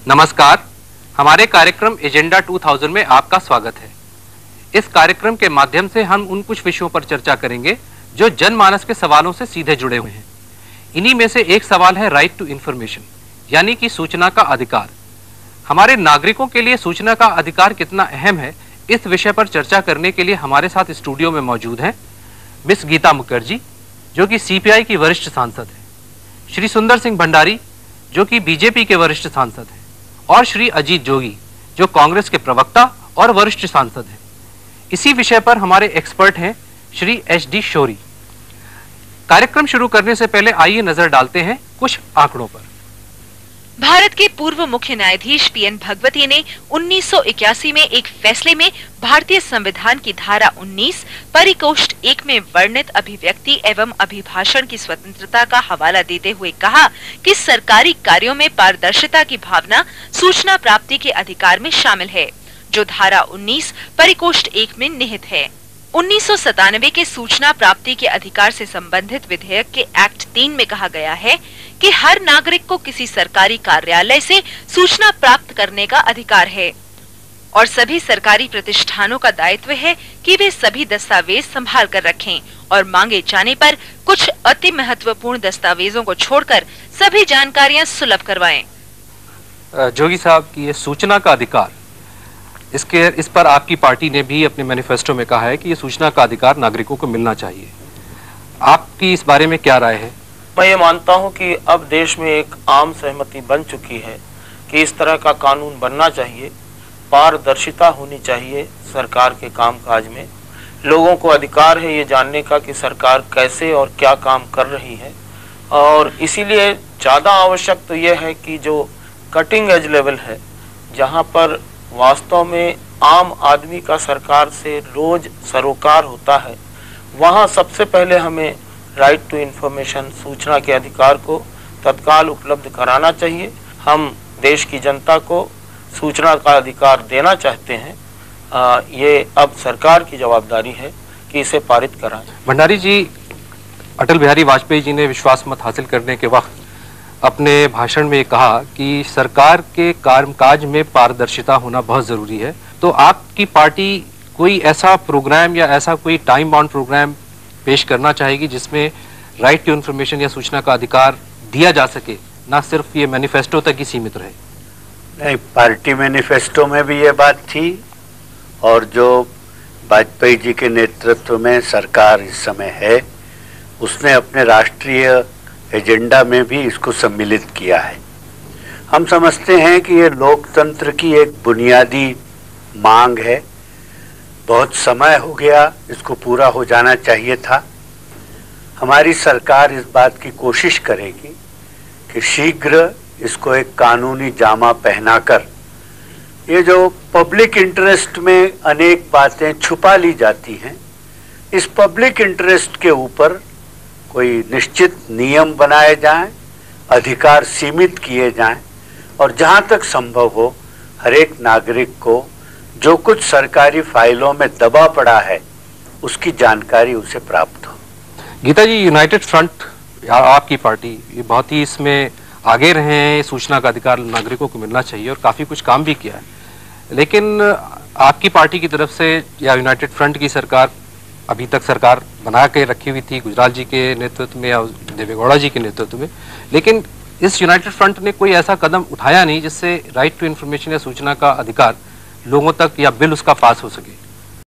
नमस्कार, हमारे कार्यक्रम एजेंडा 2000 में आपका स्वागत है। इस कार्यक्रम के माध्यम से हम उन कुछ विषयों पर चर्चा करेंगे जो जनमानस के सवालों से सीधे जुड़े हुए हैं। इन्हीं में से एक सवाल है राइट टू इंफॉर्मेशन, यानी कि सूचना का अधिकार। हमारे नागरिकों के लिए सूचना का अधिकार कितना अहम है, इस विषय पर चर्चा करने के लिए हमारे साथ स्टूडियो में मौजूद हैं मिस गीता मुखर्जी, जो कि सीपीआई की वरिष्ठ सांसद है, श्री सुंदर सिंह भंडारी, जो कि बीजेपी के वरिष्ठ सांसद हैं, और श्री अजीत जोगी, जो कांग्रेस के प्रवक्ता और वरिष्ठ सांसद हैं। इसी विषय पर हमारे एक्सपर्ट हैं श्री एच.डी. शौरी। कार्यक्रम शुरू करने से पहले आइए नजर डालते हैं कुछ आंकड़ों पर। भारत के पूर्व मुख्य न्यायाधीश पी.एन. भगवती ने 1981 में एक फैसले में भारतीय संविधान की धारा 19 परिकोष्ठ 1 में वर्णित अभिव्यक्ति एवं अभिभाषण की स्वतंत्रता का हवाला देते हुए कहा कि सरकारी कार्यों में पारदर्शिता की भावना सूचना प्राप्ति के अधिकार में शामिल है, जो धारा 19 परिकोष्ठ 1 में निहित है। 1997 के सूचना प्राप्ति के अधिकार से संबंधित विधेयक के एक्ट 3 में कहा गया है कि हर नागरिक को किसी सरकारी कार्यालय से सूचना प्राप्त करने का अधिकार है और सभी सरकारी प्रतिष्ठानों का दायित्व है कि वे सभी दस्तावेज संभाल कर रखें और मांगे जाने पर कुछ अति महत्वपूर्ण दस्तावेजों को छोड़कर सभी जानकारियां सुलभ करवाएं। जोगी साहब की ये सूचना का अधिकार, इस पर आपकी पार्टी ने भी अपने मैनिफेस्टो में कहा है कि ये सूचना का अधिकार नागरिकों को मिलना चाहिए। आपकी इस बारे में क्या राय है? मैं ये मानता हूँ कि अब देश में एक आम सहमति बन चुकी है कि इस तरह का कानून बनना चाहिए। पारदर्शिता होनी चाहिए सरकार के कामकाज में। लोगों को अधिकार है ये जानने का कि सरकार कैसे और क्या काम कर रही है, और इसीलिए ज़्यादा आवश्यक तो यह है कि जो कटिंग एज लेवल है, जहाँ पर वास्तव में आम आदमी का सरकार से रोज सरोकार होता है, वहाँ सबसे पहले हमें राइट टू इन्फॉर्मेशन, सूचना के अधिकार को तत्काल उपलब्ध कराना चाहिए। हम देश की जनता को सूचना का अधिकार देना चाहते हैं। ये अब सरकार की जवाबदारी है कि इसे पारित कराएं। भंडारी जी, अटल बिहारी वाजपेयी जी ने विश्वास मत हासिल करने के वक्त अपने भाषण में कहा कि सरकार के कामकाज में पारदर्शिता होना बहुत जरूरी है। तो आपकी पार्टी कोई ऐसा प्रोग्राम या ऐसा कोई टाइम बाउंड प्रोग्राम पेश करना चाहेगी जिसमें राइट टू इन्फॉर्मेशन या सूचना का अधिकार दिया जा सके, ना सिर्फ ये मैनिफेस्टो तक ही सीमित रहे? नहीं, पार्टी मैनिफेस्टो में भी ये बात थी, और जो वाजपेयी जी के नेतृत्व में सरकार इस समय है, उसने अपने राष्ट्रीय एजेंडा में भी इसको सम्मिलित किया है। हम समझते हैं कि ये लोकतंत्र की एक बुनियादी मांग है। बहुत समय हो गया, इसको पूरा हो जाना चाहिए था। हमारी सरकार इस बात की कोशिश करेगी कि शीघ्र इसको एक कानूनी जामा पहनाकर, ये जो पब्लिक इंटरेस्ट में अनेक बातें छुपा ली जाती हैं, इस पब्लिक इंटरेस्ट के ऊपर कोई निश्चित नियम बनाए जाएं, अधिकार सीमित किए जाएं, और जहां तक संभव हो हर एक नागरिक को जो कुछ सरकारी फाइलों में दबा पड़ा है उसकी जानकारी उसे प्राप्त हो। गीता जी, यूनाइटेड फ्रंट आपकी पार्टी ये बहुत ही इसमें आगे रहे हैं, सूचना का अधिकार नागरिकों को मिलना चाहिए और काफ़ी कुछ काम भी किया है। लेकिन आपकी पार्टी की तरफ से या यूनाइटेड फ्रंट की सरकार अभी तक सरकार बना के रखी हुई थी गुजराल जी के नेतृत्व में या देवेगौड़ा जी के नेतृत्व में, लेकिन इस यूनाइटेड फ्रंट ने कोई ऐसा कदम उठाया नहीं जिससे राइट टू इन्फॉर्मेशन या सूचना का अधिकार लोगों तक या बिल उसका पास हो सके।